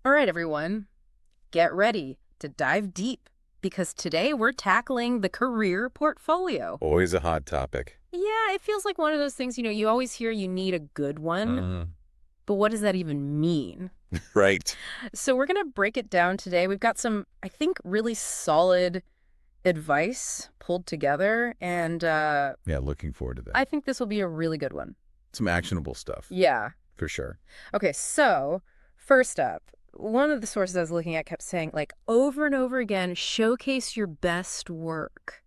All right, everyone, get ready to dive deep because today we're tackling the career portfolio. Always a hot topic. Yeah, it feels like one of those things, you always hear you need a good one, Mm, but what does that even mean? right. So we're going to break it down today. We've got some, I think, really solid advice pulled together, and Yeah, looking forward to that. I think this will be a really good one. Some actionable stuff, Yeah. for sure. Okay, so first up, one of the sources I was looking at kept saying, like, over and over again, showcase your best work.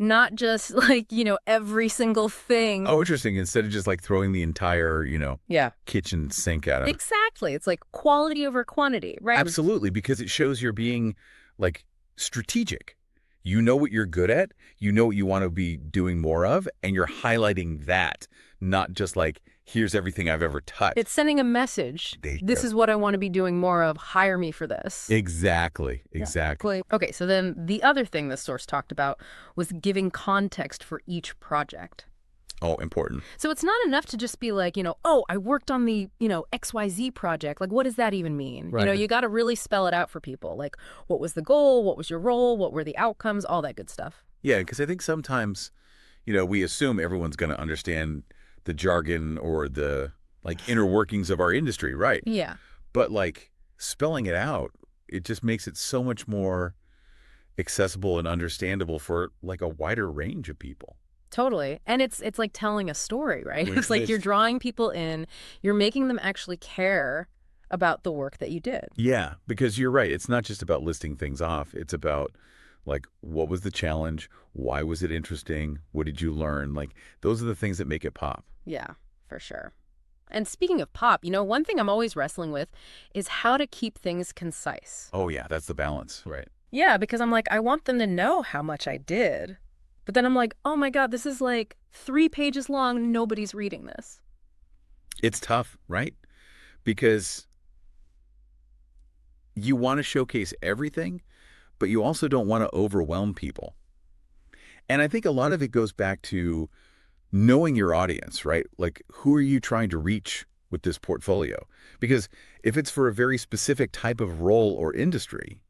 Not just like, every single thing. Oh, interesting. Instead of just like throwing the entire, Yeah, kitchen sink at him. exactly. It's like quality over quantity, right? Absolutely, because it shows you're being like strategic. You know what you're good at, you know what you want to be doing more of, and you're highlighting that, not just like, here's everything I've ever touched. It's sending a message. There you This go. is what I want to be doing more of. Hire me for this. Exactly. Okay, so then the other thing this source talked about was giving context for each project. Oh, important. So it's not enough to just be like, oh, I worked on the, XYZ project. Like, what does that even mean? Right. You got to really spell it out for people. Like, what was the goal? What was your role? What were the outcomes? All that good stuff. Yeah, because I think sometimes, we assume everyone's going to understand the jargon or the like inner workings of our industry, right? Yeah, But like spelling it out, it just makes it so much more accessible and understandable for like a wider range of people. totally. And it's like telling a story, right? Which It's like you're is, drawing people in, you're making them actually care about the work that you did. yeah, because you're right. It's not just about listing things off. It's about like, what was the challenge? Why was it interesting? What did you learn? Like, those are the things that make it pop. Yeah, for sure. And speaking of pop, one thing I'm always wrestling with is how to keep things concise. Oh, yeah, that's the balance. Right. Yeah, because I'm like, I want them to know how much I did. But then I'm like, oh my God, this is like 3 pages long. Nobody's reading this. It's tough, right? Because you want to showcase everything, but you also don't want to overwhelm people. And I think a lot of it goes back to knowing your audience, right? Like, who are you trying to reach with this portfolio? Because if it's for a very specific type of role or industry,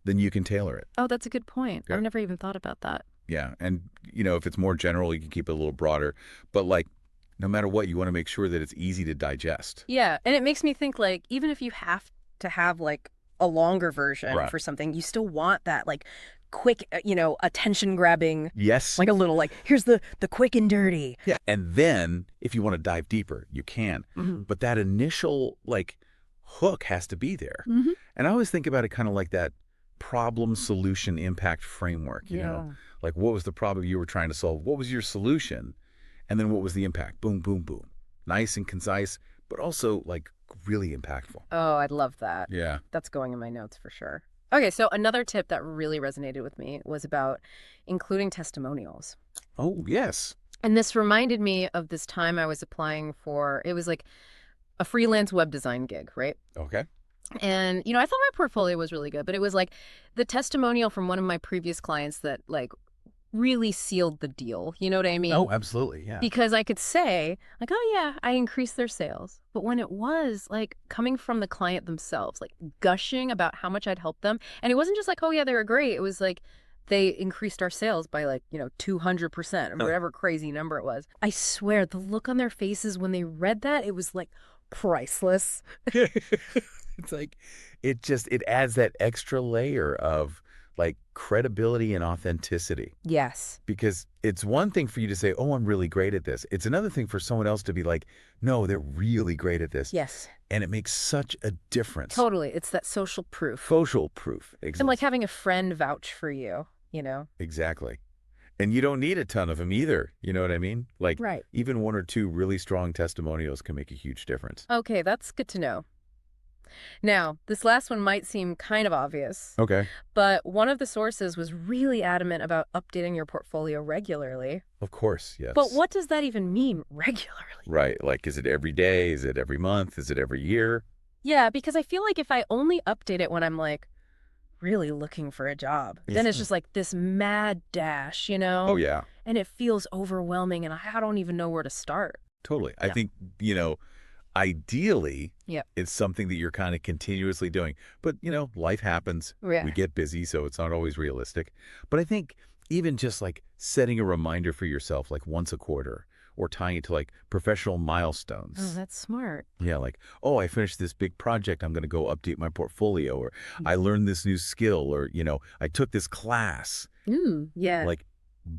then you can tailor it. Oh, that's a good point. Yeah. I've never even thought about that. Yeah. And, if it's more general, you can keep it a little broader. But like, no matter what, you want to make sure that it's easy to digest. Yeah, and it makes me think like, even if you have to have like a longer version Right. for something, you still want that like quick, attention grabbing, Yes. like a little like, here's the quick and dirty. Yeah. And then if you want to dive deeper, you can. Mm-hmm. But that initial like hook has to be there. Mm-hmm. And I always think about it kind of like that problem solution impact framework, you know? Like, what was the problem you were trying to solve? What was your solution? And then what was the impact? Boom, boom, boom. Nice and concise, but also like really impactful. Oh, I'd love that. Yeah. That's going in my notes for sure. Okay, so another tip that really resonated with me was about including testimonials. Oh, yes. And this reminded me of this time I was applying for, it was like a freelance web design gig, right? Okay. And, I thought my portfolio was really good, but it was like the testimonial from one of my previous clients that like really sealed the deal. You know what I mean? Oh, absolutely. Yeah. Because I could say, like, oh, yeah, I increased their sales. But when it was, like, coming from the client themselves, like, gushing about how much I'd helped them. And it wasn't just like, oh, yeah, they were great. It was like, they increased our sales by, like, 200% or whatever crazy number it was. I swear, the look on their faces when they read that, it was, like, priceless. It's like, it adds that extra layer of like credibility and authenticity. Yes. Because it's one thing for you to say, oh, I'm really great at this. It's another thing for someone else to be like, no, they're really great at this. Yes. And it makes such a difference. Totally. It's that social proof. Social proof. And like having a friend vouch for you. Exactly. And you don't need a ton of them either. You know what I mean? Like, Right. even 1 or 2 really strong testimonials can make a huge difference. Okay, that's good to know. Now, this last one might seem kind of obvious, Okay. but one of the sources was really adamant about updating your portfolio regularly. Of course, yes. But what does that even mean, regularly? Right. Like, is it every day? Is it every month? Is it every year? Yeah, because I feel like if I only update it when I'm like really looking for a job, then it's just like this mad dash, Oh, yeah. And it feels overwhelming and I don't even know where to start. Totally. I Yeah. think, Ideally, Yep. it's something that you're kind of continuously doing. But, life happens. We Yeah. get busy, so it's not always realistic. But I think even just like setting a reminder for yourself, like once a quarter, or tying it to like professional Oh, milestones. that's smart. Yeah, like, oh, I finished this big project. I'm going to go update my portfolio, or I learned this new skill, or, I took this class. Yeah. Like,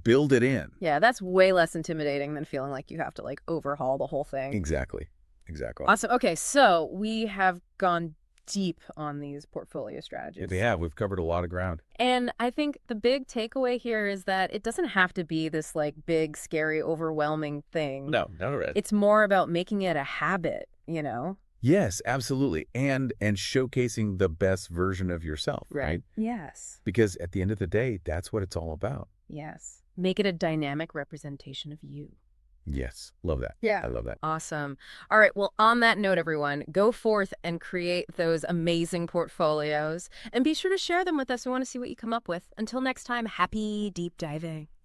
build it in. Yeah, that's way less intimidating than feeling like you have to like overhaul the whole thing. Exactly. Exactly. Awesome. Okay, so we have gone deep on these portfolio Yeah, they strategies. have. We've covered a lot of ground. And I think the big takeaway here is that it doesn't have to be this like big, scary, overwhelming thing. No, none of it. It's more about making it a habit, you know? Yes, absolutely. And showcasing the best version of yourself, Right. right? Yes. Because at the end of the day, that's what it's all about. Yes. Make it a dynamic representation of you. Yes. Love that. Yeah. I love that. Awesome. All right. Well, on that note, everyone, go forth and create those amazing portfolios and be sure to share them with us. We want to see what you come up with. Until next time, happy deep diving.